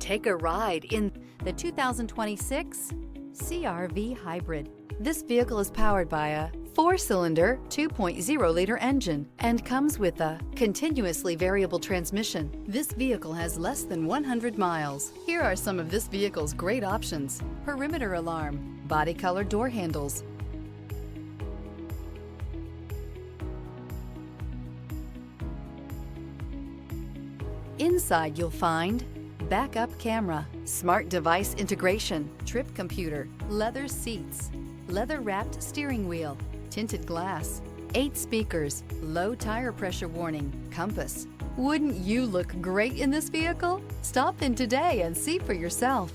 Take a ride in the 2026 CR-V Hybrid. This vehicle is powered by a 4-cylinder, 2.0-liter engine and comes with a continuously variable transmission. This vehicle has less than 100 miles. Here are some of this vehicle's great options: perimeter alarm, body color door handles, inside you'll find backup camera, smart device integration, trip computer, leather seats, leather-wrapped steering wheel, tinted glass, 8 speakers, low tire pressure warning, compass. Wouldn't you look great in this vehicle? Stop in today and see for yourself.